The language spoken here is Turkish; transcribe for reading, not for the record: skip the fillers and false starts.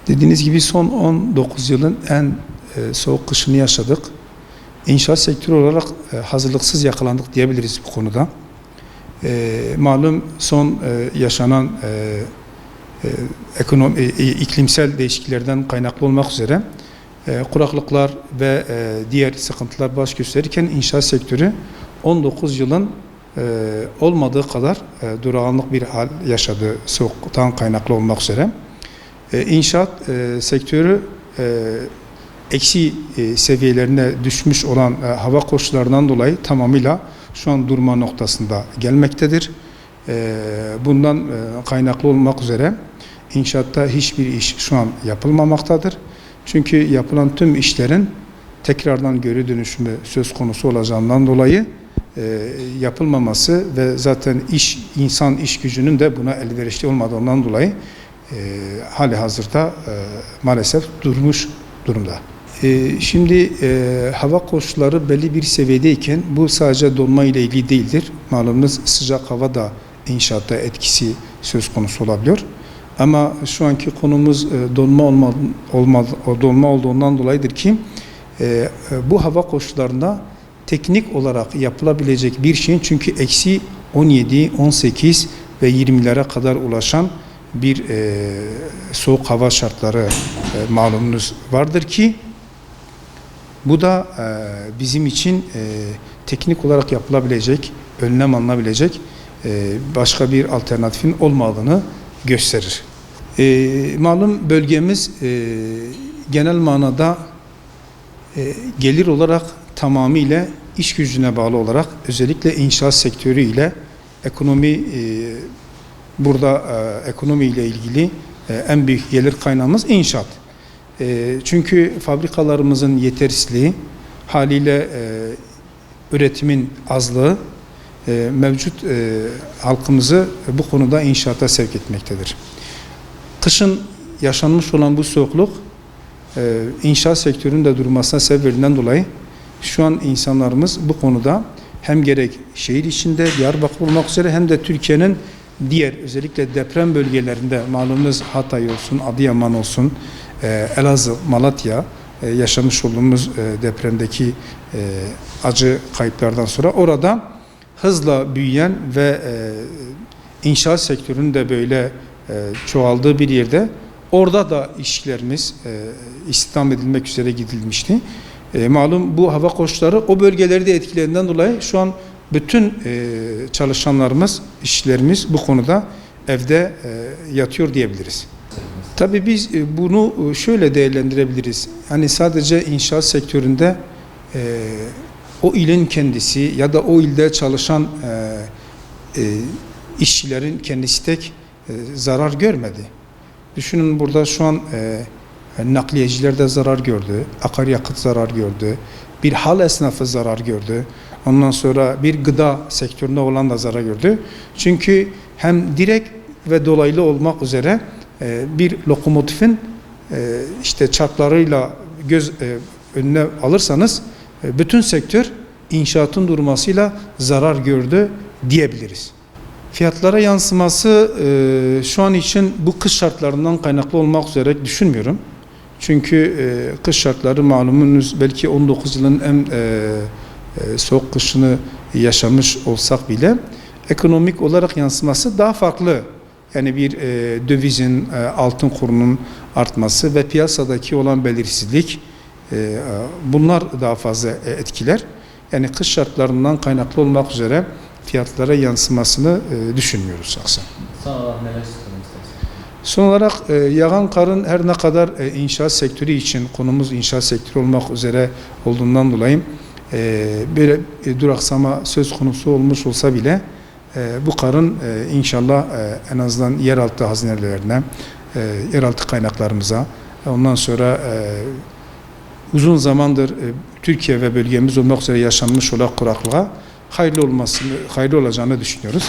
Dediğiniz gibi son 19 yılın en soğuk kışını yaşadık. İnşaat sektörü olarak hazırlıksız yakalandık diyebiliriz bu konuda. Malum son yaşanan iklimsel değişikliklerden kaynaklı olmak üzere kuraklıklar ve diğer sıkıntılar baş gösterirken inşaat sektörü 19 yılın olmadığı kadar durağanlık bir hal yaşadı soğuktan kaynaklı olmak üzere. İnşaat sektörü eksi seviyelerine düşmüş olan hava koşullarından dolayı tamamıyla şu an durma noktasında gelmektedir. Bundan kaynaklı olmak üzere inşaatta hiçbir iş şu an yapılmamaktadır. Çünkü yapılan tüm işlerin tekrardan geri dönüşümü söz konusu olacağından dolayı yapılmaması ve zaten insan iş gücünün de buna elverişli olmadığından dolayı hali hazırda maalesef durmuş durumda. Şimdi hava koşulları belli bir seviyedeyken bu sadece donma ile ilgili değildir. Malumunuz sıcak hava da inşaatta etkisi söz konusu olabiliyor. Ama şu anki konumuz donma olduğundan dolayıdır ki bu hava koşullarında teknik olarak yapılabilecek bir şeyin çünkü eksi 17, 18 ve 20'lere kadar ulaşan bir soğuk hava şartları malumunuz vardır ki bu da bizim için teknik olarak yapılabilecek, önlem alınabilecek başka bir alternatifin olmadığını gösterir. Malum bölgemiz genel manada gelir olarak tamamıyla iş gücüne bağlı olarak özellikle inşaat sektörü ile ekonomi burada ekonomi ile ilgili en büyük gelir kaynağımız inşaat. Çünkü fabrikalarımızın yetersizliği haliyle üretimin azlığı mevcut halkımızı bu konuda inşaata sevk etmektedir. Kışın yaşanmış olan bu soğukluk inşaat sektörünün durmasına sebep verilen dolayı şu an insanlarımız bu konuda hem gerek şehir içinde Diyarbakır olmak üzere hem de Türkiye'nin diğer özellikle deprem bölgelerinde malumunuz Hatay olsun, Adıyaman olsun, Elazığ, Malatya yaşamış olduğumuz depremdeki acı kayıplardan sonra orada hızla büyüyen ve inşaat sektörünün de böyle çoğaldığı bir yerde orada da işçilerimiz istihdam edilmek üzere gidilmişti. Malum bu hava koşulları o bölgeleri de etkilerinden dolayı şu an bütün çalışanlarımız, işçilerimiz bu konuda evde yatıyor diyebiliriz. Tabii biz bunu şöyle değerlendirebiliriz. Hani sadece inşaat sektöründe o ilin kendisi ya da o ilde çalışan işçilerin kendisi tek zarar görmedi. Düşünün burada şu an nakliyeciler de zarar gördü, akaryakıt zarar gördü, bir hal esnafı zarar gördü. Ondan sonra bir gıda sektöründe olan da zarar gördü. Çünkü hem direkt ve dolaylı olmak üzere bir lokomotifin işte çarklarıyla göz önüne alırsanız bütün sektör inşaatın durmasıyla zarar gördü diyebiliriz. Fiyatlara yansıması şu an için bu kış şartlarından kaynaklı olmak üzere düşünmüyorum. Çünkü kış şartları malumunuz belki 19 yılın en soğuk kışını yaşamış olsak bile ekonomik olarak yansıması daha farklı. Yani bir dövizin, altın kurunun artması ve piyasadaki olan belirsizlik bunlar daha fazla etkiler. Yani kış şartlarından kaynaklı olmak üzere fiyatlara yansımasını düşünmüyoruz şahsen. Son olarak neler söylemek istersiniz? Son olarak yağan karın her ne kadar inşaat sektörü için konumuz inşaat sektörü olmak üzere olduğundan dolayı böyle duraksama söz konusu olmuş olsa bile bu karın inşallah en azından yeraltı hazinelerine, yeraltı kaynaklarımıza ondan sonra uzun zamandır Türkiye ve bölgemiz olmak üzere yaşanmış olan kuraklığa hayırlı olacağını düşünüyoruz.